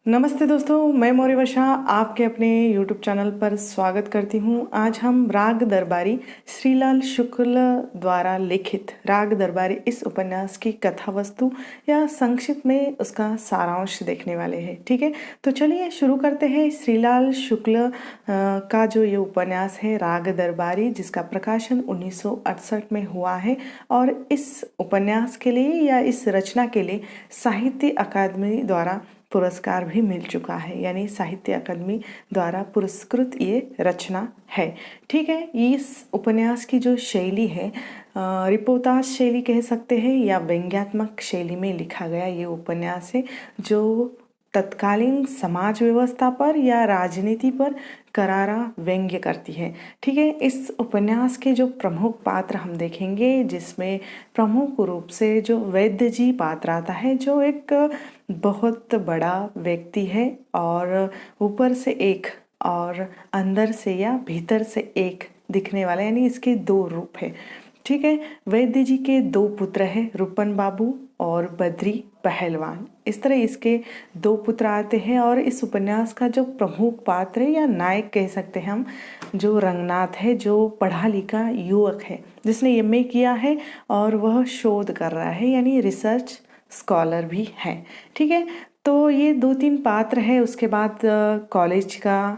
नमस्ते दोस्तों, मैं मौर्य वर्षा आपके अपने YouTube चैनल पर स्वागत करती हूँ। आज हम राग दरबारी श्रीलाल शुक्ल द्वारा लिखित राग दरबारी इस उपन्यास की कथा वस्तु या संक्षिप्त में उसका सारांश देखने वाले हैं। ठीक है, तो चलिए शुरू करते हैं। श्रीलाल शुक्ल का जो ये उपन्यास है राग दरबारी, जिसका प्रकाशन 1968 में हुआ है और इस उपन्यास के लिए या इस रचना के लिए साहित्य अकादमी द्वारा पुरस्कार भी मिल चुका है, यानी साहित्य अकादमी द्वारा पुरस्कृत ये रचना है। ठीक है, इस उपन्यास की जो शैली है रिपोर्टाज शैली कह सकते हैं या व्यंग्यात्मक शैली में लिखा गया ये उपन्यास है, जो तत्कालीन समाज व्यवस्था पर या राजनीति पर करारा व्यंग्य करती है। ठीक है, इस उपन्यास के जो प्रमुख पात्र हम देखेंगे, जिसमें प्रमुख रूप से जो वैद्य जी पात्र आता है, जो एक बहुत बड़ा व्यक्ति है और ऊपर से एक और अंदर से या भीतर से एक दिखने वाला, यानी इसके दो रूप है। ठीक है, वैद्य जी के दो पुत्र हैं, रूपन बाबू और बद्री पहलवान। इस तरह इसके दो पुत्र आते हैं और इस उपन्यास का जो प्रमुख पात्र है या नायक कह सकते हैं हम, जो रंगनाथ है, जो पढ़ा लिखा युवक है, जिसने एमए किया है और वह शोध कर रहा है, यानी रिसर्च स्कॉलर भी है। ठीक है, तो ये दो तीन पात्र है। उसके बाद कॉलेज का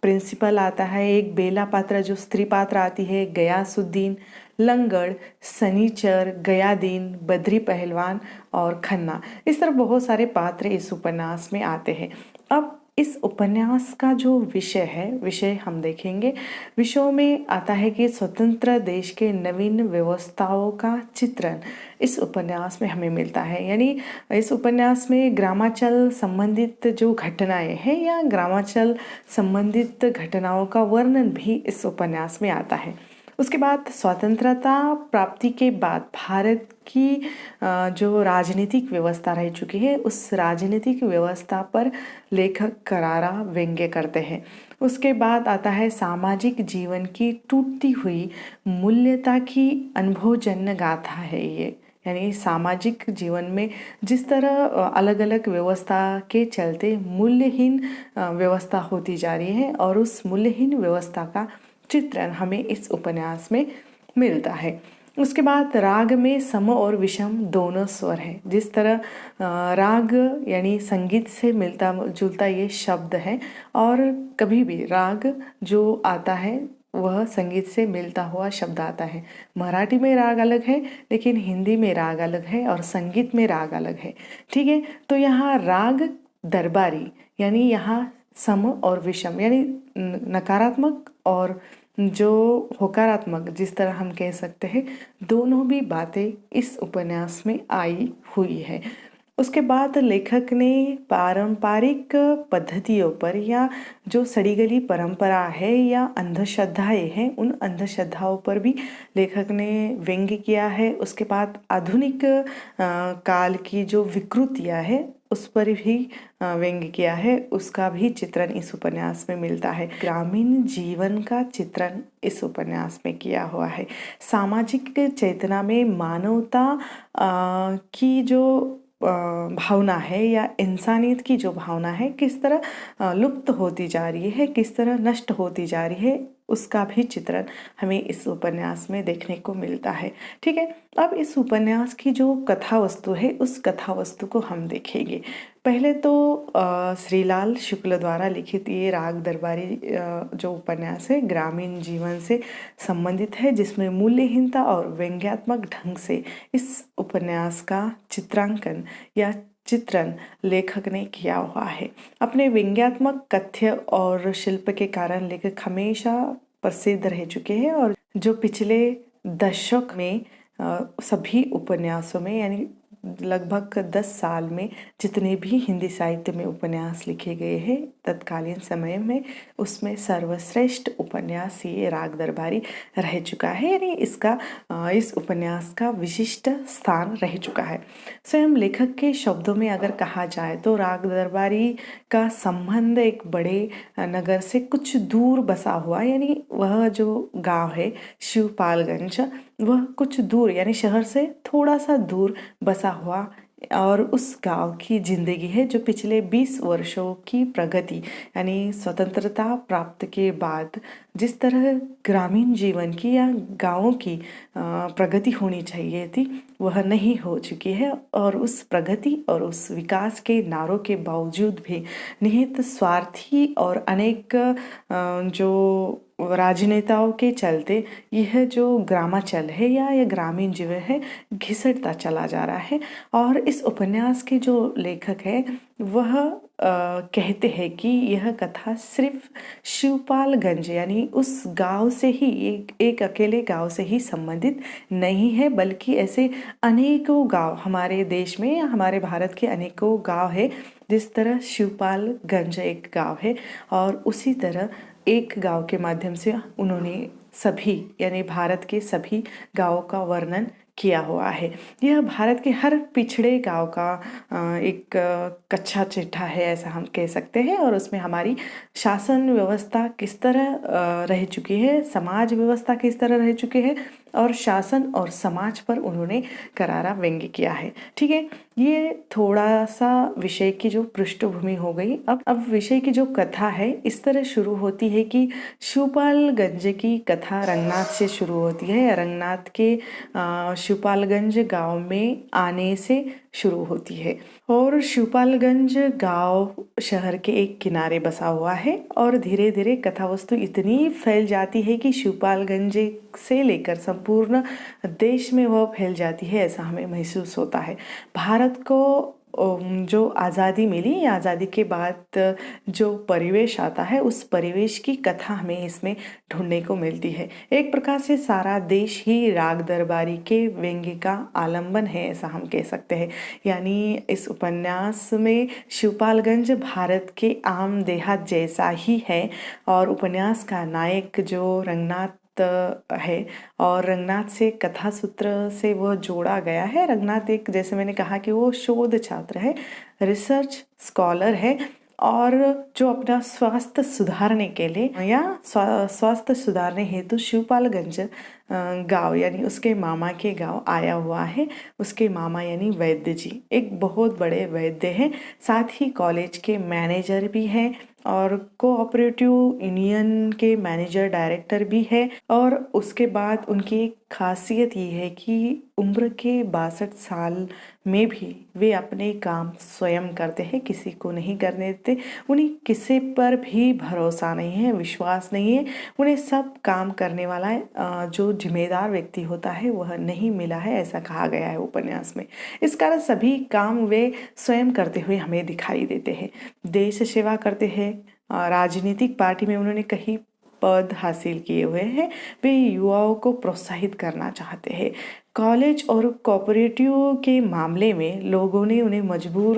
प्रिंसिपल आता है, एक बेला पात्र जो स्त्री पात्र आती है, गयासुद्दीन, लंगड़, सनीचर, गयादीन, बद्री पहलवान और खन्ना। इस तरह बहुत सारे पात्र इस उपन्यास में आते हैं। अब इस उपन्यास का जो विषय हम देखेंगे। विषयों में आता है कि स्वतंत्र देश के नवीन व्यवस्थाओं का चित्रण इस उपन्यास में हमें मिलता है, यानी इस उपन्यास में ग्रामांचल संबंधित जो घटनाएं हैं या ग्रामांचल संबंधित घटनाओं का वर्णन भी इस उपन्यास में आता है। उसके बाद स्वतंत्रता प्राप्ति के बाद भारत की जो राजनीतिक व्यवस्था रह चुकी है, उस राजनीतिक व्यवस्था पर लेखक करारा व्यंग्य करते हैं। उसके बाद आता है सामाजिक जीवन की टूटती हुई मूल्यता की अनुभवजन्य गाथा है ये, यानी सामाजिक जीवन में जिस तरह अलग अलग व्यवस्था के चलते मूल्यहीन व्यवस्था होती जा रही है, और उस मूल्यहीन व्यवस्था का चित्रण हमें इस उपन्यास में मिलता है। उसके बाद राग में सम और विषम दोनों स्वर हैं। जिस तरह राग यानी संगीत से मिलता जुलता ये शब्द है, और कभी भी राग जो आता है वह संगीत से मिलता हुआ शब्द आता है। मराठी में राग अलग है, लेकिन हिंदी में राग अलग है और संगीत में राग अलग है। ठीक है, तो यहाँ राग दरबारी यानी यहाँ सम और विषम, यानी नकारात्मक और जो होकारात्मक, जिस तरह हम कह सकते हैं, दोनों भी बातें इस उपन्यास में आई हुई है। उसके बाद लेखक ने पारंपरिक पद्धतियों पर या जो सड़ी गली परंपरा है या अंधश्रद्धाएं हैं, उन अंधश्रद्धाओं पर भी लेखक ने व्यंग्य किया है। उसके बाद आधुनिक काल की जो विकृतियां है उस पर भी व्यंग्य किया है, उसका भी चित्रण इस उपन्यास में मिलता है। ग्रामीण जीवन का चित्रण इस उपन्यास में किया हुआ है। सामाजिक चेतना में मानवता की जो भावना है या इंसानियत की जो भावना है, किस तरह लुप्त होती जा रही है, किस तरह नष्ट होती जा रही है, उसका भी चित्रण हमें इस उपन्यास में देखने को मिलता है। ठीक है, अब इस उपन्यास की जो कथा वस्तु है, उस कथा वस्तु को हम देखेंगे। पहले तो श्रीलाल शुक्ल द्वारा लिखित ये राग दरबारी जो उपन्यास है ग्रामीण जीवन से संबंधित है, जिसमें मूल्यहीनता और व्यंग्यात्मक ढंग से इस उपन्यास का चित्रांकन या चित्रण लेखक ने किया हुआ है। अपने व्यंग्यात्मक कथ्य और शिल्प के कारण लेखक हमेशा प्रसिद्ध रह चुके हैं, और जो पिछले दशक में सभी उपन्यासों में, यानी लगभग 10 साल में जितने भी हिंदी साहित्य में उपन्यास लिखे गए हैं तत्कालीन समय में, उसमें सर्वश्रेष्ठ उपन्यास ये राग दरबारी रह चुका है, यानी इसका इस उपन्यास का विशिष्ट स्थान रह चुका है। स्वयं लेखक के शब्दों में अगर कहा जाए तो राग दरबारी का संबंध एक बड़े नगर से कुछ दूर बसा हुआ, यानी वह जो गांव है शिवपालगंज, वह कुछ दूर यानी शहर से थोड़ा सा दूर बसा हुआ और उस गांव की जिंदगी है जो पिछले 20 वर्षों की प्रगति यानी स्वतंत्रता प्राप्त के बाद जिस तरह ग्रामीण जीवन की या गांवों की प्रगति होनी चाहिए थी वह नहीं हो चुकी है। और उस प्रगति और उस विकास के नारों के बावजूद भी निहित स्वार्थी और अनेक जो राजनेताओं के चलते यह जो ग्रामांचल है या यह ग्रामीण जीवन है घिसटता चला जा रहा है। और इस उपन्यास के जो लेखक है वह कहते हैं कि यह कथा सिर्फ शिवपालगंज यानी उस गांव से ही एक अकेले गांव से ही संबंधित नहीं है, बल्कि ऐसे अनेकों गांव हमारे देश में या हमारे भारत के अनेकों गांव है। जिस तरह शिवपालगंज एक गांव है और उसी तरह एक गांव के माध्यम से उन्होंने सभी यानी भारत के सभी गांवों का वर्णन किया हुआ है। यह भारत के हर पिछड़े गांव का एक कच्चा चिट्ठा है ऐसा हम कह सकते हैं। और उसमें हमारी शासन व्यवस्था किस तरह रह चुकी है, समाज व्यवस्था किस तरह रह चुकी है और शासन और समाज पर उन्होंने करारा व्यंग्य किया है। ठीक है, ये थोड़ा सा विषय की जो पृष्ठभूमि हो गई। अब विषय की जो कथा है इस तरह शुरू होती है कि शिवपालगंज की कथा रंगनाथ से शुरू होती है। रंगनाथ के शिवपालगंज गांव में आने से शुरू होती है और शिवपालगंज गांव शहर के एक किनारे बसा हुआ है और धीरे धीरे कथा वस्तु इतनी फैल जाती है कि शिवपालगंज से लेकर संपूर्ण देश में वह फैल जाती है ऐसा हमें महसूस होता है। भारत को जो आज़ादी मिली, आज़ादी के बाद जो परिवेश आता है उस परिवेश की कथा हमें इसमें ढूंढने को मिलती है। एक प्रकार से सारा देश ही राग दरबारी के व्यंग्य का आलंबन है ऐसा हम कह सकते हैं। यानी इस उपन्यास में शिवपालगंज भारत के आम देहात जैसा ही है और उपन्यास का नायक जो रंगनाथ है और रंगनाथ से कथा सूत्र से वो जोड़ा गया है। रंगनाथ एक, जैसे मैंने कहा कि वो शोध छात्र है, रिसर्च स्कॉलर है और जो अपना स्वास्थ्य सुधारने के लिए या स्वास्थ्य सुधारने हेतु शिवपालगंज गांव यानी उसके मामा के गांव आया हुआ है। उसके मामा यानी वैद्य जी एक बहुत बड़े वैद्य हैं, साथ ही कॉलेज के मैनेजर भी हैं और कोऑपरेटिव यूनियन के मैनेजर डायरेक्टर भी है। और उसके बाद उनकी एक खासियत ये है कि उम्र के 62 साल में भी वे अपने काम स्वयं करते हैं, किसी को नहीं करने देते। उन्हें किसी पर भी भरोसा नहीं है, विश्वास नहीं है। उन्हें सब काम करने वाला जो जिम्मेदार व्यक्ति होता है वह नहीं मिला है ऐसा कहा गया है उपन्यास में। इस कारण सभी काम वे स्वयं करते हुए हमें दिखाई देते हैं। देश सेवा करते हैं, राजनीतिक पार्टी में उन्होंने कई पद हासिल किए हुए हैं। वे युवाओं को प्रोत्साहित करना चाहते हैं। कॉलेज और कोऑपरेटिव के मामले में लोगों ने उन्हें मजबूर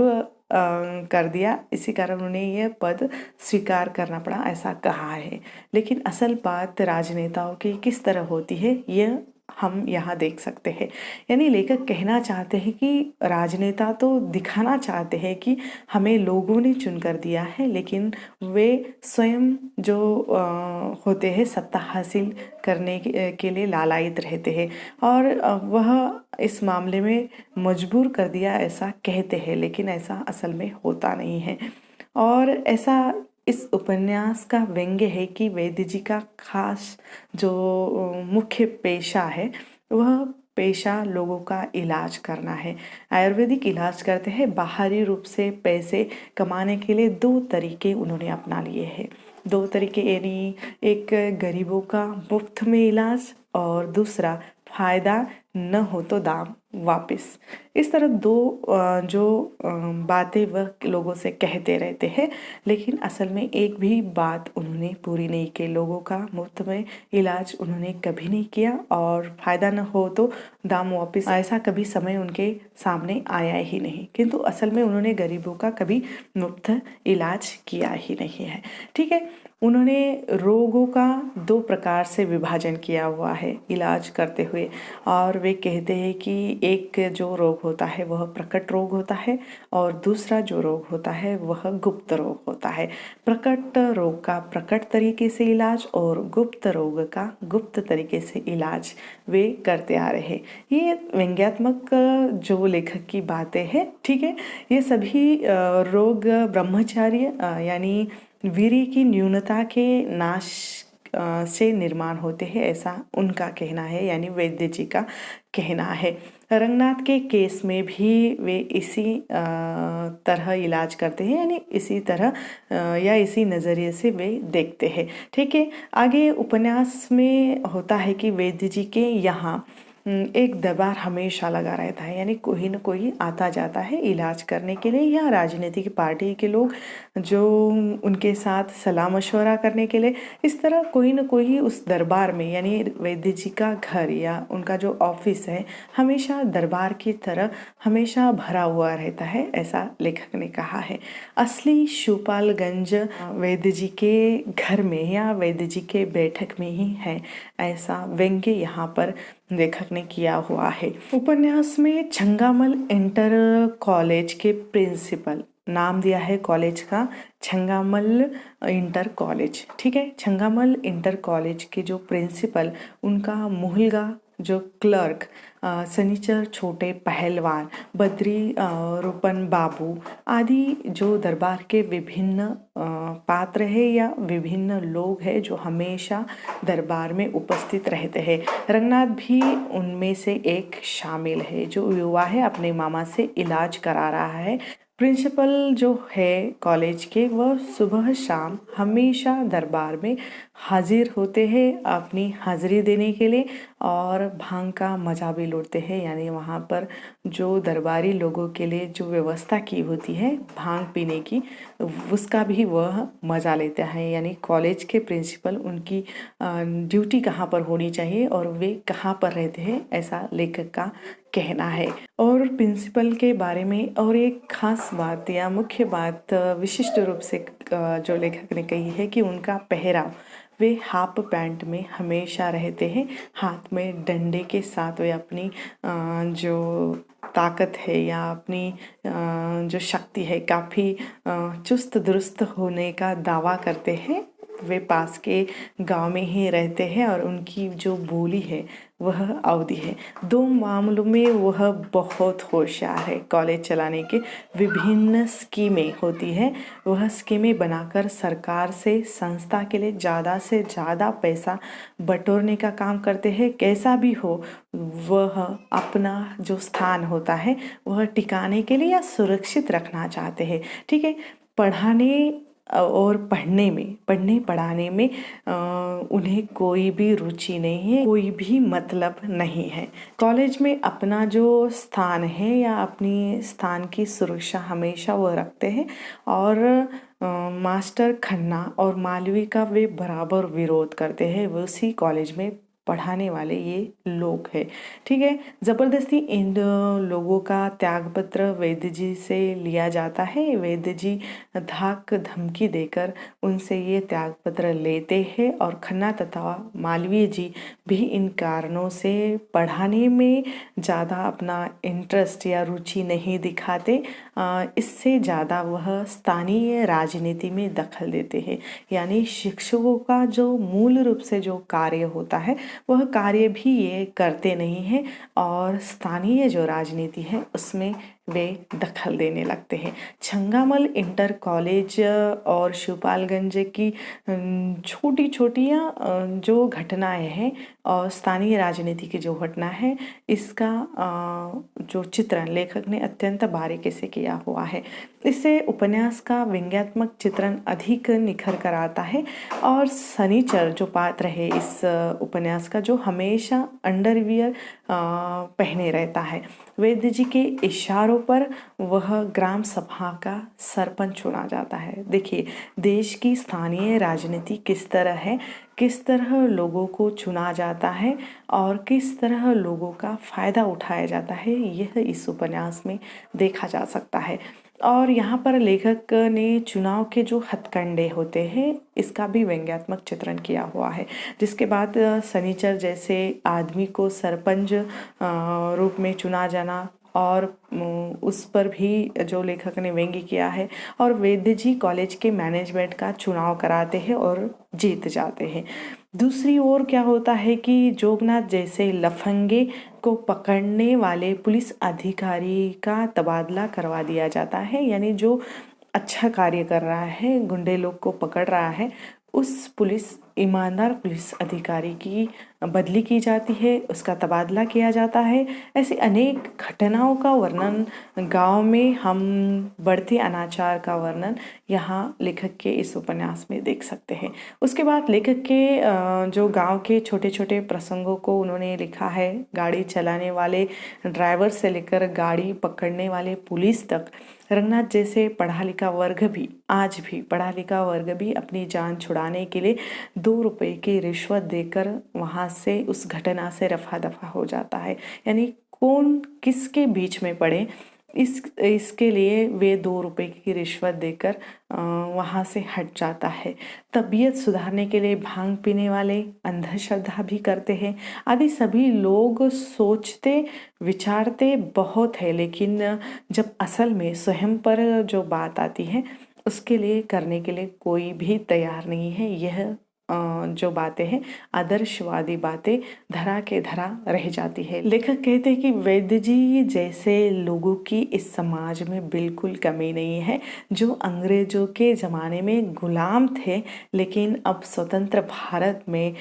कर दिया, इसी कारण उन्हें यह पद स्वीकार करना पड़ा ऐसा कहा है। लेकिन असल बात राजनेताओं की किस तरह होती है यह हम यहाँ देख सकते हैं। यानी लेखक कहना चाहते हैं कि राजनेता तो दिखाना चाहते हैं कि हमें लोगों ने चुनकर दिया है, लेकिन वे स्वयं जो होते हैं सत्ता हासिल करने के लिए लालायित रहते हैं और वह इस मामले में मजबूर कर दिया ऐसा कहते हैं, लेकिन ऐसा असल में होता नहीं है। और ऐसा इस उपन्यास का व्यंग्य है कि वैद्य जी का खास जो मुख्य पेशा है वह पेशा लोगों का इलाज करना है। आयुर्वेदिक इलाज करते हैं। बाहरी रूप से पैसे कमाने के लिए 2 तरीके उन्होंने अपना लिए हैं। 2 तरीके यानी एक गरीबों का मुफ्त में इलाज और दूसरा फायदा न हो तो दाम वापस। इस तरह 2 जो बातें वह लोगों से कहते रहते हैं, लेकिन असल में एक भी बात उन्होंने पूरी नहीं की। लोगों का मुफ्त में इलाज उन्होंने कभी नहीं किया और फायदा न हो तो दाम वापस ऐसा कभी समय उनके सामने आया ही नहीं। किंतु असल में उन्होंने गरीबों का कभी मुफ्त इलाज किया ही नहीं है। ठीक है, उन्होंने रोगों का 2 प्रकार से विभाजन किया हुआ है इलाज करते हुए और वे कहते हैं कि एक जो रोग होता है वह प्रकट रोग होता है और दूसरा जो रोग होता है वह गुप्त रोग होता है। प्रकट रोग का प्रकट तरीके से इलाज और गुप्त रोग का गुप्त तरीके से इलाज वे करते आ रहे। ये व्यंग्यात्मक जो लेखक की बातें हैं, ठीक है। ये सभी रोग ब्रह्मचार्य यानी वीर्य की न्यूनता के नाश से निर्माण होते हैं, ऐसा उनका कहना है, यानी वैद्य जी का कहना है। रंगनाथ के केस में भी वे इसी तरह इलाज करते हैं, यानी इसी तरह या इसी नज़रिए से वे देखते हैं, ठीक है। आगे उपन्यास में होता है कि वैद्य जी के यहाँ एक दरबार हमेशा लगा रहता है, यानी कोई न कोई आता जाता है इलाज करने के लिए, या राजनीतिक पार्टी के लोग जो उनके साथ सलाह मशवरा करने के लिए, इस तरह कोई न कोई उस दरबार में, यानी वैद्य जी का घर या उनका जो ऑफिस है हमेशा दरबार की तरह हमेशा भरा हुआ रहता है, ऐसा लेखक ने कहा है। असली शिवपालगंज वैद्य जी के घर में या वैद्य जी के बैठक में ही है, ऐसा व्यंग्य यहाँ पर लेखक ने किया हुआ है। उपन्यास में छंगामल इंटर कॉलेज के प्रिंसिपल, नाम दिया है कॉलेज का छंगामल इंटर कॉलेज, ठीक है। छंगामल इंटर कॉलेज के जो प्रिंसिपल, उनका मुहलगा जो क्लर्क, सनीचर छोटे पहलवान, बद्री रूपन बाबू आदि जो दरबार के विभिन्न पात्र है या विभिन्न लोग हैं जो हमेशा दरबार में उपस्थित रहते हैं। रंगनाथ भी उनमें से एक शामिल है, जो युवा है अपने मामा से इलाज करा रहा है। प्रिंसिपल जो है कॉलेज के, वह सुबह शाम हमेशा दरबार में हाजिर होते हैं अपनी हाजिरी देने के लिए, और भांग का मज़ा भी लूटते हैं, यानी वहाँ पर जो दरबारी लोगों के लिए जो व्यवस्था की होती है भांग पीने की, उसका भी वह मज़ा लेते हैं। यानी कॉलेज के प्रिंसिपल, उनकी ड्यूटी कहाँ पर होनी चाहिए और वे कहाँ पर रहते हैं, ऐसा लेखक का कहना है। और प्रिंसिपल के बारे में और एक खास बात या मुख्य बात विशिष्ट रूप से जो लेखक ने कही है कि उनका पहराव, वे हाफ पैंट में हमेशा रहते हैं, हाथ में डंडे के साथ वे अपनी जो ताकत है या अपनी जो शक्ति है काफ़ी चुस्त दुरुस्त होने का दावा करते हैं। वे पास के गांव में ही रहते हैं और उनकी जो बोली है वह अवधी है। दो मामलों में वह बहुत होशियार है। कॉलेज चलाने के विभिन्न स्कीमें होती है, वह स्कीमें बनाकर सरकार से संस्था के लिए ज़्यादा से ज़्यादा पैसा बटोरने का काम करते हैं। कैसा भी हो, वह अपना जो स्थान होता है वह टिकाने के लिए या सुरक्षित रखना चाहते हैं, ठीक है। पढ़ाने और पढ़ने पढ़ाने में उन्हें कोई भी रुचि नहीं है, कोई भी मतलब नहीं है। कॉलेज में अपना जो स्थान है या अपनी स्थान की सुरक्षा हमेशा वो रखते हैं, और मास्टर खन्ना और मालवी का वे बराबर विरोध करते हैं। वो उसी कॉलेज में पढ़ाने वाले ये लोग हैं, ठीक है। ज़बरदस्ती इन लोगों का त्यागपत्र वैद्य जी से लिया जाता है। वैद्य जी धाक धमकी देकर उनसे ये त्यागपत्र लेते हैं, और खन्ना तथा मालवीय जी भी इन कारणों से पढ़ाने में ज़्यादा अपना इंटरेस्ट या रुचि नहीं दिखाते। इससे ज़्यादा वह स्थानीय राजनीति में दखल देते हैं, यानी शिक्षकों का जो मूल रूप से जो कार्य होता है वह कार्य भी ये करते नहीं हैं, और स्थानीय जो राजनीति है उसमें वे दखल देने लगते हैं। छंगामल इंटर कॉलेज और शिवपालगंज की छोटी छोटियाँ जो घटनाएं हैं और स्थानीय राजनीति की जो घटना है, इसका जो चित्रण लेखक ने अत्यंत बारीकी से किया हुआ है। इससे उपन्यास का व्यंग्यात्मक चित्रण अधिक निखर कर आता है। और सनीचर जो पात्र है इस उपन्यास का, जो हमेशा अंडरवियर पहने रहता है, वैद्य जी के इशारों पर वह ग्राम सभा का सरपंच चुना जाता है। देखिए, देश की स्थानीय राजनीति किस तरह है, किस तरह लोगों को चुना जाता है और किस तरह लोगों का फायदा उठाया जाता है, यह इस उपन्यास में देखा जा सकता है। और यहाँ पर लेखक ने चुनाव के जो हथकंडे होते हैं इसका भी व्यंग्यात्मक चित्रण किया हुआ है, जिसके बाद शनिचर जैसे आदमी को सरपंच रूप में चुना जाना और उस पर भी जो लेखक ने व्यंग्य किया है। और वैद्य जी कॉलेज के मैनेजमेंट का चुनाव कराते हैं और जीत जाते हैं। दूसरी ओर क्या होता है कि जोगनाथ जैसे लफंगे को पकड़ने वाले पुलिस अधिकारी का तबादला करवा दिया जाता है, यानी जो अच्छा कार्य कर रहा है, गुंडे लोग को पकड़ रहा है, उस ईमानदार पुलिस अधिकारी की बदली की जाती है, उसका तबादला किया जाता है। ऐसी अनेक घटनाओं का वर्णन गांव में हम बढ़ते अनाचार का वर्णन यहाँ लेखक के इस उपन्यास में देख सकते हैं। उसके बाद लेखक के जो गांव के छोटे छोटे प्रसंगों को उन्होंने लिखा है, गाड़ी चलाने वाले ड्राइवर से लेकर गाड़ी पकड़ने वाले पुलिस तक। रंगनाथ जैसे पढ़ा लिखा वर्ग भी आज भी पढ़ा लिखा वर्ग भी अपनी जान छुड़ाने के लिए 2 रुपए की रिश्वत देकर वहाँ से उस घटना से रफा दफा हो जाता है। यानी कौन किसके बीच में पड़े इसके लिए वे 2 रुपए की रिश्वत देकर वहाँ से हट जाता है। तबीयत सुधारने के लिए भांग पीने वाले अंधश्रद्धा भी करते हैं आदि सभी लोग सोचते विचारते बहुत है, लेकिन जब असल में स्वयं पर जो बात आती है उसके लिए करने के लिए कोई भी तैयार नहीं है। यह जो बातें हैं आदर्शवादी बातें धरा के धरा रह जाती है। लेखक कहते हैं कि वैद्य जी जैसे लोगों की इस समाज में बिल्कुल कमी नहीं है, जो अंग्रेजों के ज़माने में गुलाम थे लेकिन अब स्वतंत्र भारत में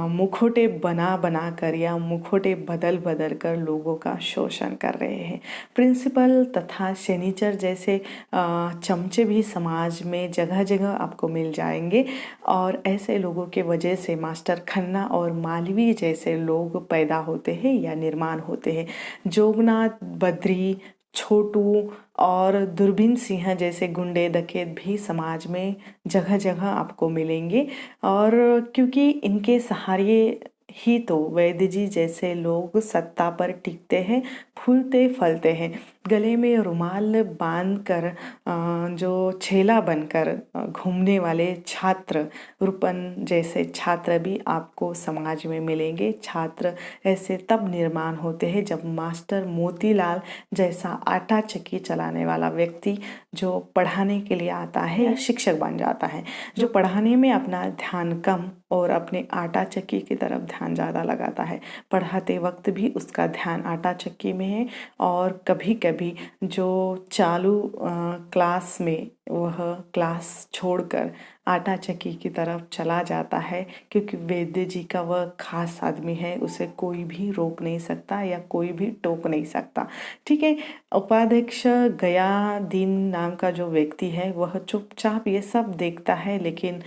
मुखोटे बना कर या मुखोटे बदल बदल कर लोगों का शोषण कर रहे हैं। प्रिंसिपल तथा शनिचर जैसे चमचे भी समाज में जगह जगह आपको मिल जाएंगे और ऐसे लोगों के वजह से मास्टर खन्ना और मालवीय जैसे लोग पैदा होते हैं या निर्माण होते हैं। जोगनाथ, बद्री, छोटू और दूरबीन सिंह जैसे गुंडे डकैत भी समाज में जगह जगह आपको मिलेंगे और क्योंकि इनके सहारे ही तो वैद्य जी जैसे लोग सत्ता पर टिकते हैं, फूलते फलते हैं। गले में रुमाल बांधकर जो छेला बनकर घूमने वाले छात्र, रूपन जैसे छात्र भी आपको समाज में मिलेंगे। छात्र ऐसे तब निर्माण होते हैं जब मास्टर मोतीलाल जैसा आटा चक्की चलाने वाला व्यक्ति जो पढ़ाने के लिए आता है शिक्षक बन जाता है, जो पढ़ाने में अपना ध्यान कम और अपने आटा चक्की की तरफ ध्यान ज़्यादा लगाता है। पढ़ाते वक्त भी उसका ध्यान आटा चक्की में है और कभी कभी जो चालू क्लास में वह क्लास छोड़कर आटा चक्की की तरफ चला जाता है, क्योंकि वैद्य जी का वह खास आदमी है, उसे कोई भी रोक नहीं सकता या कोई भी टोक नहीं सकता। ठीक है। उपाध्यक्ष गया दीन नाम का जो व्यक्ति है वह चुपचाप ये सब देखता है, लेकिन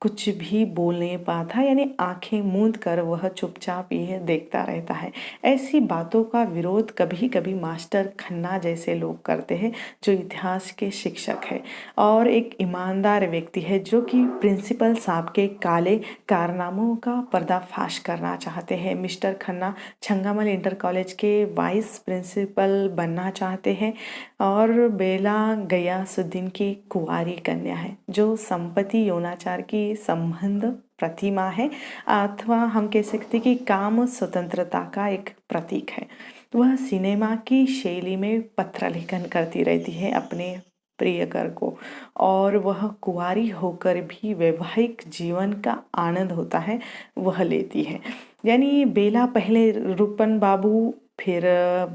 कुछ भी बोल नहीं पाता, यानी आंखें मूंद कर वह चुपचाप यह देखता रहता है। ऐसी बातों का विरोध कभी कभी मास्टर खन्ना जैसे लोग करते हैं, जो इतिहास के शिक्षक है और एक ईमानदार व्यक्ति है, जो कि प्रिंसिपल साहब के काले कारनामों का पर्दाफाश करना चाहते हैं। मिस्टर खन्ना छंगामल इंटर कॉलेज के वाइस प्रिंसिपल बनना चाहते हैं और बेला गयासुद्दीन की कुंवारी कन्या है, जो संपत्ति यौनाचार की संबंध प्रतिमा है, अथवा हम कह सकते कि काम स्वतंत्रता का एक प्रतीक है। वह सिनेमा की शैली में पत्र लेखन करती रहती है अपने प्रियकर को, और वह कुंवारी होकर भी वैवाहिक जीवन का आनंद होता है वह लेती है। यानी बेला पहले रूपन बाबू फिर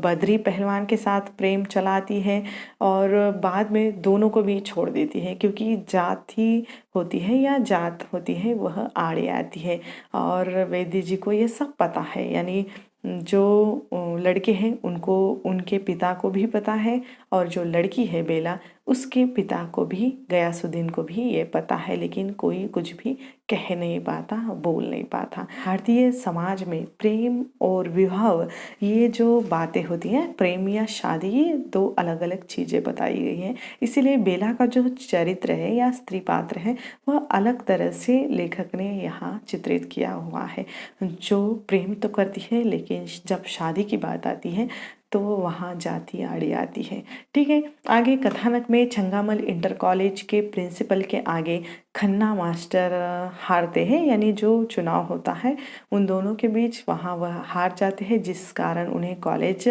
बद्री पहलवान के साथ प्रेम चलाती है और बाद में दोनों को भी छोड़ देती है, क्योंकि जाति होती है या जात होती है वह आड़े आती है और वैद्य जी को ये सब पता है। यानी जो लड़के हैं उनको उनके पिता को भी पता है और जो लड़की है बेला उसके पिता को भी गयासुद्दीन को भी ये पता है, लेकिन कोई कुछ भी कह नहीं पाता, बोल नहीं पाता। भारतीय समाज में प्रेम और विवाह ये जो बातें होती हैं, प्रेम या शादी, ये 2 अलग अलग चीज़ें बताई गई हैं। इसीलिए बेला का जो चरित्र है या स्त्री पात्र है वह अलग तरह से लेखक ने यहाँ चित्रित किया हुआ है। जो प्रेम तो करती है, लेकिन जब शादी की बात आती है तो वहाँ जाति आड़ी आती है। ठीक है, आगे कथानक में छंगामल इंटर कॉलेज के प्रिंसिपल के आगे खन्ना मास्टर हारते हैं, यानी जो चुनाव होता है उन दोनों के बीच वहाँ वह हार जाते हैं, जिस कारण उन्हें कॉलेज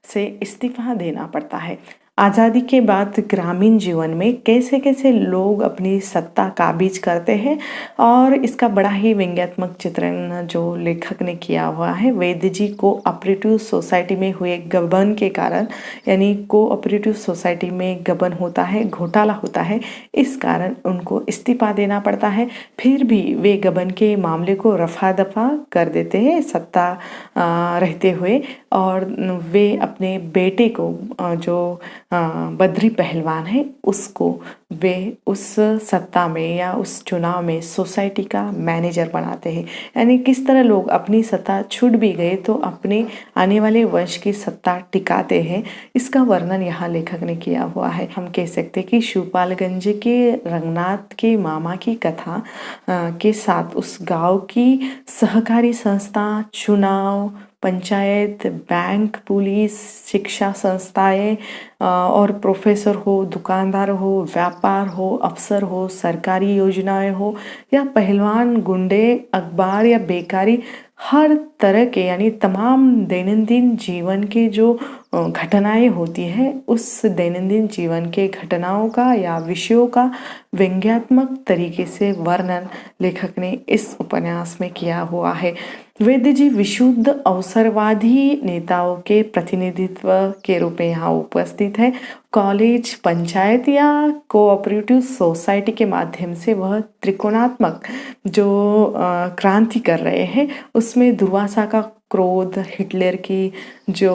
से इस्तीफा देना पड़ता है। आज़ादी के बाद ग्रामीण जीवन में कैसे कैसे लोग अपनी सत्ता काबिज करते हैं, और इसका बड़ा ही व्यंग्यात्मक चित्रण जो लेखक ने किया हुआ है। वैद्य जी कोऑपरेटिव सोसाइटी में हुए गबन के कारण, यानी कोऑपरेटिव सोसाइटी में गबन होता है, घोटाला होता है, इस कारण उनको इस्तीफा देना पड़ता है। फिर भी वे गबन के मामले को रफा दफा कर देते हैं सत्ता रहते हुए, और वे अपने बेटे को जो बद्री पहलवान है उसको वे उस सत्ता में या उस चुनाव में सोसाइटी का मैनेजर बनाते हैं। यानी किस तरह लोग अपनी सत्ता छूट भी गए तो अपने आने वाले वंश की सत्ता टिकाते हैं, इसका वर्णन यहाँ लेखक ने किया हुआ है। हम कह सकते हैं कि शिवपालगंज के रंगनाथ के मामा की कथा के साथ उस गांव की सहकारी संस्था, चुनाव, पंचायत, बैंक, पुलिस, शिक्षा संस्थाएं और प्रोफेसर हो, दुकानदार हो, व्यापार हो, अफसर हो, सरकारी योजनाएं हो, या पहलवान, गुंडे, अखबार या बेकारी, हर तरह के यानी तमाम दैनंदिन जीवन के जो घटनाएं होती हैं, उस दैनंदिन जीवन के घटनाओं का या विषयों का व्यंग्यात्मक तरीके से वर्णन लेखक ने इस उपन्यास में किया हुआ है। वैद्य जी विशुद्ध अवसरवादी नेताओं के प्रतिनिधित्व के रूप में यहाँ उपस्थित है। कॉलेज, पंचायत या कोऑपरेटिव सोसाइटी के माध्यम से वह त्रिकोणात्मक जो क्रांति कर रहे हैं, उसमें दुर्वासा का क्रोध, हिटलर की जो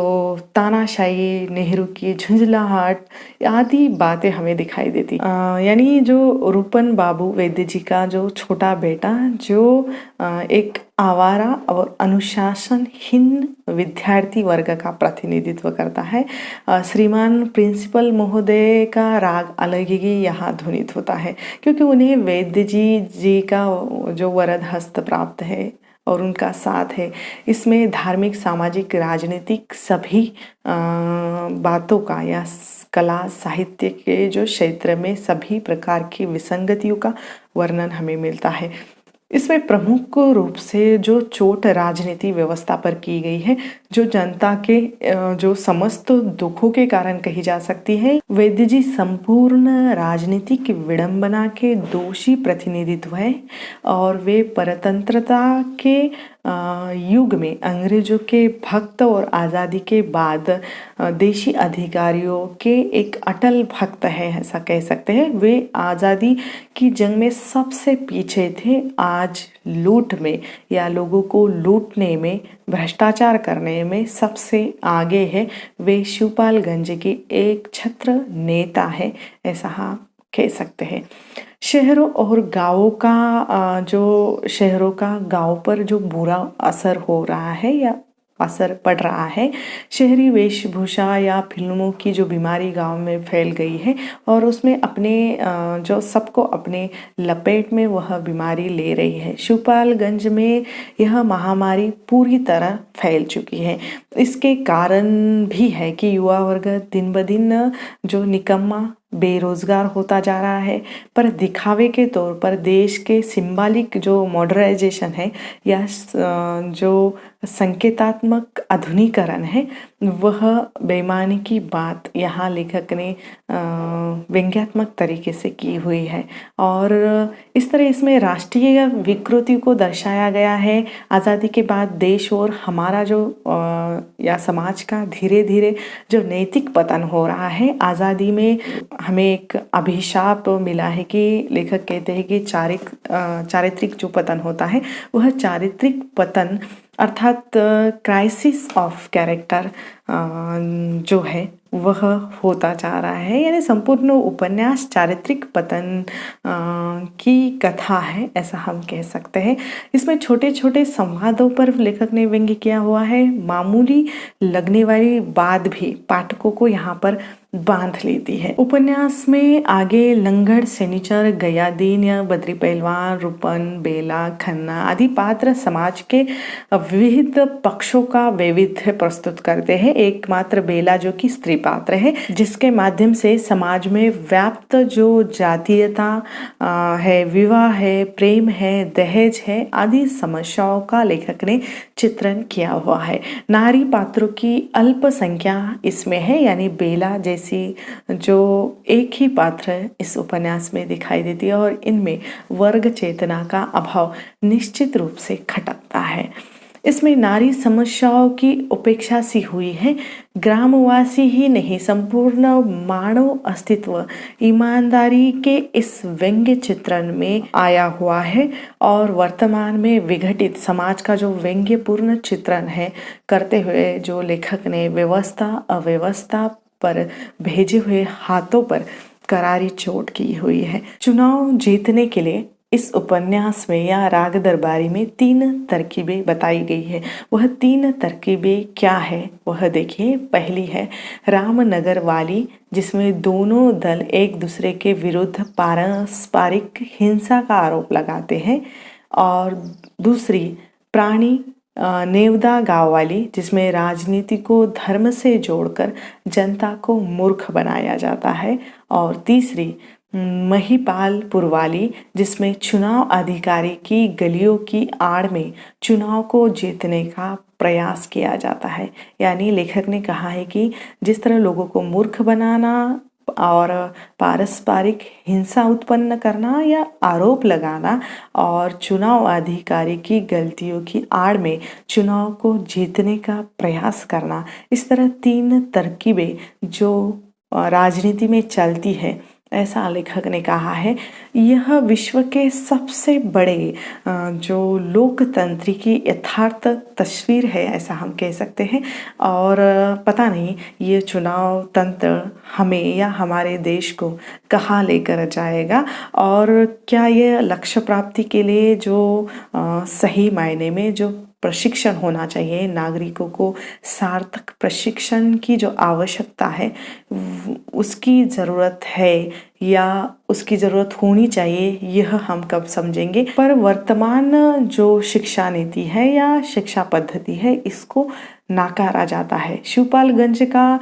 तानाशाही, नेहरू की झुंझलाहट आदि बातें हमें दिखाई देती। यानी जो रूपन बाबू वैद्य जी का जो छोटा बेटा, जो एक आवारा और अनुशासनहीन विद्यार्थी वर्ग का प्रतिनिधित्व करता है, श्रीमान प्रिंसिपल महोदय का राग अलग ही यहाँ ध्वनित होता है, क्योंकि उन्हें वैद्य जी का जो वरद हस्त प्राप्त है और उनका साथ है। इसमें धार्मिक, सामाजिक, राजनीतिक सभी बातों का या कला साहित्य के जो क्षेत्र में सभी प्रकार की विसंगतियों का वर्णन हमें मिलता है। इसमें प्रमुख रूप से जो चोट राजनीति व्यवस्था पर की गई है, जो जनता के जो समस्त दुखों के कारण कही जा सकती है। वैद्य जी संपूर्ण राजनीतिक विडंबना के दोषी प्रतिनिधित्व है, और वे परतंत्रता के युग में अंग्रेजों के भक्त और आज़ादी के बाद देशी अधिकारियों के एक अटल भक्त है, ऐसा कह सकते हैं। वे आज़ादी की जंग में सबसे पीछे थे। आज लूट में या लोगों को लूटने में, भ्रष्टाचार करने में सबसे आगे है। वे शिवपालगंज की एक छत्र नेता है, ऐसा हम कह सकते हैं। शहरों और गांवों का शहरों का गांव पर जो बुरा असर हो रहा है या असर पड़ रहा है, शहरी वेशभूषा या फिल्मों की जो बीमारी गांव में फैल गई है, और उसमें अपने जो सबको अपने लपेट में वह बीमारी ले रही है। शिवपालगंज में यह महामारी पूरी तरह फैल चुकी है। इसके कारण भी है कि युवा वर्ग दिन ब दिन जो निकम्मा, बेरोजगार होता जा रहा है, पर दिखावे के तौर पर देश के सिंबॉलिक जो मॉडर्नाइजेशन है या जो संकेतात्मक आधुनिकीकरण है, वह बेईमानी की बात यहाँ लेखक ने व्यंग्यात्मक तरीके से की हुई है। और इस तरह इसमें राष्ट्रीय विकृति को दर्शाया गया है। आज़ादी के बाद देश और हमारा जो या समाज का धीरे धीरे जो नैतिक पतन हो रहा है। आज़ादी में हमें एक अभिशाप मिला है कि लेखक कहते हैं कि चारित्रिक जो पतन होता है, वह चारित्रिक पतन अर्थात क्राइसिस ऑफ कैरेक्टर जो है वह होता जा रहा है। यानी संपूर्ण उपन्यास चारित्रिक पतन की कथा है, ऐसा हम कह सकते हैं। इसमें छोटे छोटे संवादों पर लेखक ने व्यंग्य किया हुआ है। मामूली लगने वाली बात भी पाठकों को यहाँ पर बांध लेती है। उपन्यास में आगे लंगड़, शनिचर, गयादीन या बद्री पहलवान, रूपन, बेला, खन्ना आदि पात्र समाज के विविध पक्षों का वैविध्य प्रस्तुत करते हैं। एकमात्र बेला जो कि स्त्री पात्र है, जिसके माध्यम से समाज में व्याप्त जो जातीयता है, विवाह है, प्रेम है, दहेज है आदि समस्याओं का लेखक ने चित्रण किया हुआ है। नारी पात्रों की अल्प संख्या इसमें है, यानी बेला जैसी जो एक ही पात्र इस उपन्यास में दिखाई देती है और इनमें वर्ग चेतना का अभाव निश्चित रूप से खटकता है। इसमें नारी समस्याओं की उपेक्षा सी हुई है। ग्रामवासी ही नहीं, संपूर्ण मानव अस्तित्व ईमानदारी के इस व्यंग्य चित्रण में आया हुआ है और वर्तमान में विघटित समाज का जो व्यंग्यपूर्ण चित्रण है करते हुए जो लेखक ने व्यवस्था अव्यवस्था पर भेजे हुए हाथों पर करारी चोट की हुई है। चुनाव जीतने के लिए इस उपन्यास में या राग दरबारी में 3 तरकीबें बताई गई है। वह 3 तरकीबें क्या है वह देखिए। पहली है रामनगर वाली, जिसमें दोनों दल एक दूसरे के विरुद्ध पारस्परिक हिंसा का आरोप लगाते हैं। और दूसरी प्राणी नेवदा गांव वाली, जिसमें राजनीति को धर्म से जोड़कर जनता को मूर्ख बनाया जाता है। और तीसरी महिपालपुर वाली, जिसमें चुनाव अधिकारी की गलियों की आड़ में चुनाव को जीतने का प्रयास किया जाता है। यानी लेखक ने कहा है कि जिस तरह लोगों को मूर्ख बनाना और पारस्परिक हिंसा उत्पन्न करना या आरोप लगाना और चुनाव अधिकारी की गलतियों की आड़ में चुनाव को जीतने का प्रयास करना, इस तरह 3 तरकीबें जो राजनीति में चलती है, ऐसा लेखक ने कहा है। यह विश्व के सबसे बड़े जो लोकतंत्र की यथार्थ तस्वीर है, ऐसा हम कह सकते हैं। और पता नहीं ये चुनाव तंत्र हमें या हमारे देश को कहाँ लेकर जाएगा और क्या ये लक्ष्य प्राप्ति के लिए जो सही मायने में जो प्रशिक्षण होना चाहिए, नागरिकों को सार्थक प्रशिक्षण की जो आवश्यकता है उसकी ज़रूरत है या उसकी ज़रूरत होनी चाहिए, यह हम कब समझेंगे। पर वर्तमान जो शिक्षा नीति है या शिक्षा पद्धति है, इसको नाकारा जाता है। शिवपालगंज का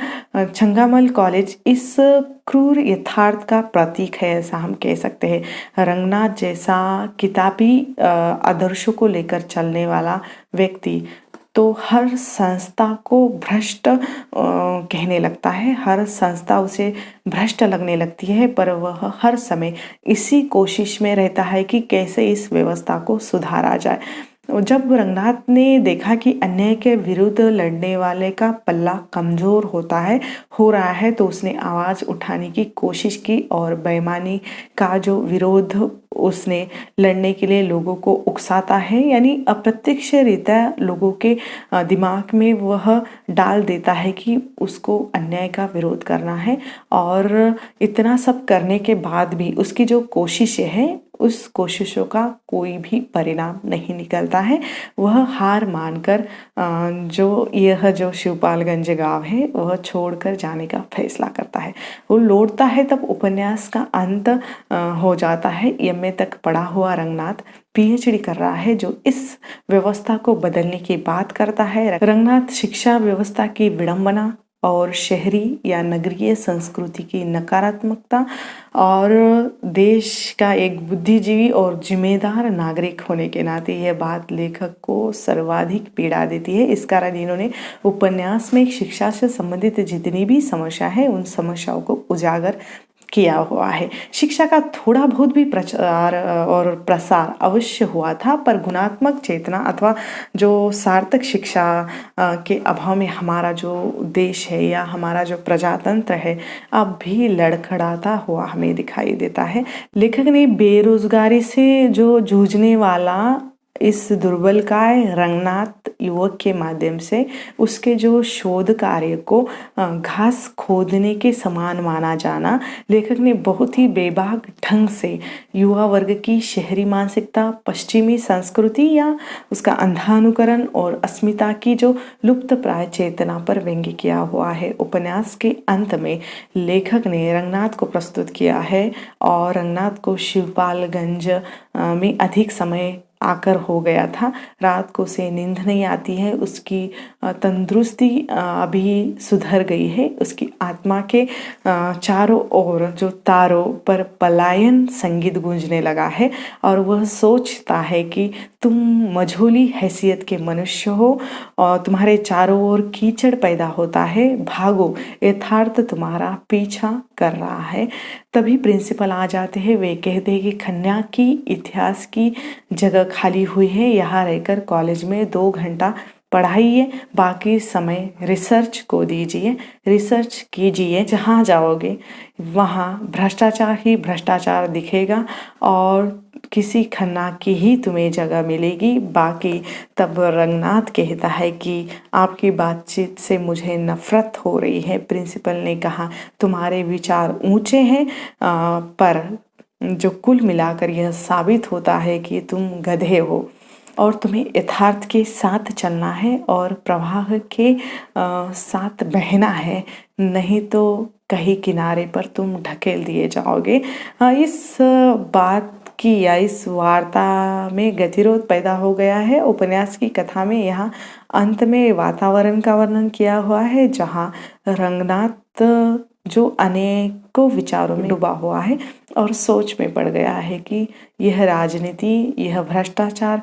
छंगामल कॉलेज इस क्रूर यथार्थ का प्रतीक है, ऐसा हम कह सकते हैं। रंगनाथ जैसा किताबी आदर्शों को लेकर चलने वाला व्यक्ति तो हर संस्था को भ्रष्ट कहने लगता है, हर संस्था उसे भ्रष्ट लगने लगती है, पर वह हर समय इसी कोशिश में रहता है कि कैसे इस व्यवस्था को सुधारा जाए। जब रंगनाथ ने देखा कि अन्याय के विरुद्ध लड़ने वाले का पल्ला कमज़ोर हो रहा है, तो उसने आवाज़ उठाने की कोशिश की और बेईमानी का जो विरोध उसने लड़ने के लिए लोगों को उकसाता है, यानी अप्रत्यक्ष रीत्या लोगों के दिमाग में वह डाल देता है कि उसको अन्याय का विरोध करना है। और इतना सब करने के बाद भी उसकी जो कोशिशें हैं, उस कोशिशों का कोई भी परिणाम नहीं निकलता है। वह हार मानकर जो शिवपालगंज गांव है वह छोड़कर जाने का फैसला करता है। वो लौटता है तब उपन्यास का अंत हो जाता है। एमए तक पढ़ा हुआ रंगनाथ पीएचडी कर रहा है, जो इस व्यवस्था को बदलने की बात करता है। रंगनाथ शिक्षा व्यवस्था की विडंबना और शहरी या नगरीय संस्कृति की नकारात्मकता और देश का एक बुद्धिजीवी और जिम्मेदार नागरिक होने के नाते यह बात लेखक को सर्वाधिक पीड़ा देती है। इस कारण इन्होंने उपन्यास में शिक्षा से संबंधित जितनी भी समस्या है उन समस्याओं को उजागर किया हुआ है। शिक्षा का थोड़ा बहुत भी प्रचार और प्रसार अवश्य हुआ था, पर गुणात्मक चेतना अथवा जो सार्थक शिक्षा के अभाव में हमारा जो देश है या हमारा जो प्रजातंत्र है अब भी लड़खड़ाता हुआ हमें दिखाई देता है। लेखक ने बेरोजगारी से जो जूझने वाला इस दुर्बलकाय रंगनाथ युवक के माध्यम से उसके जो शोध कार्य को घास खोदने के समान माना जाना, लेखक ने बहुत ही बेबाक ढंग से युवा वर्ग की शहरी मानसिकता, पश्चिमी संस्कृति या उसका अंधा अनुकरण और अस्मिता की जो लुप्त प्राय चेतना पर व्यंग्य किया हुआ है। उपन्यास के अंत में लेखक ने रंगनाथ को प्रस्तुत किया है और रंगनाथ को शिवपालगंज में अधिक समय आकर हो गया था। रात को उसे नींद नहीं आती है, उसकी तंदुरुस्ती अभी सुधर गई है। उसकी आत्मा के चारों ओर जो तारों पर पलायन संगीत गूंजने लगा है और वह सोचता है कि तुम मझोली हैसियत के मनुष्य हो और तुम्हारे चारों ओर कीचड़ पैदा होता है, भागो, यथार्थ तुम्हारा पीछा कर रहा है। तभी प्रिंसिपल आ जाते हैं। वे कहते हैं कि खन्ना की इतिहास की जगह खाली हुई है, यहाँ रहकर कॉलेज में 2 घंटा पढ़ाइए, बाकी समय रिसर्च को दीजिए, रिसर्च कीजिए। जहाँ जाओगे वहाँ भ्रष्टाचार ही भ्रष्टाचार दिखेगा और किसी खन्ना की ही तुम्हें जगह मिलेगी। बाकी तब रंगनाथ कहता है कि आपकी बातचीत से मुझे नफरत हो रही है। प्रिंसिपल ने कहा तुम्हारे विचार ऊंचे हैं, पर जो कुल मिलाकर यह साबित होता है कि तुम गधे हो और तुम्हें यथार्थ के साथ चलना है और प्रवाह के साथ बहना है, नहीं तो कहीं किनारे पर तुम ढकेल दिए जाओगे। इस बात की या इस वार्ता में गतिरोध पैदा हो गया है। उपन्यास की कथा में यहाँ अंत में वातावरण का वर्णन किया हुआ है जहाँ रंगनाथ जो अनेकों विचारों में डूबा हुआ है और सोच में पड़ गया है कि यह राजनीति, यह भ्रष्टाचार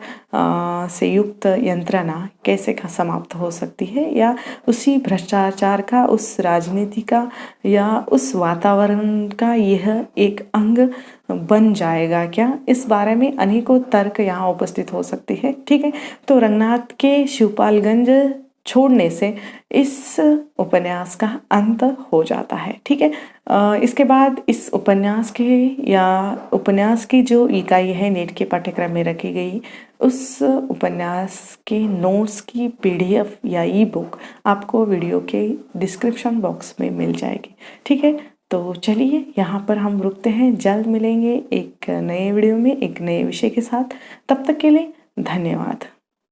से युक्त यंत्रणा कैसे समाप्त हो सकती है, या उसी भ्रष्टाचार का, उस राजनीति का या उस वातावरण का यह एक अंग बन जाएगा क्या। इस बारे में अनेकों तर्क यहाँ उपस्थित हो सकती है। ठीक है, तो रंगनाथ के शिवपालगंज छोड़ने से इस उपन्यास का अंत हो जाता है। ठीक है, इसके बाद इस उपन्यास के या उपन्यास की जो इकाई है नेट के पाठ्यक्रम में रखी गई, उस उपन्यास के नोट्स की PDF या ई-बुक आपको वीडियो के डिस्क्रिप्शन बॉक्स में मिल जाएगी। ठीक है, तो चलिए यहाँ पर हम रुकते हैं। जल्द मिलेंगे एक नए वीडियो में एक नए विषय के साथ। तब तक के लिए धन्यवाद।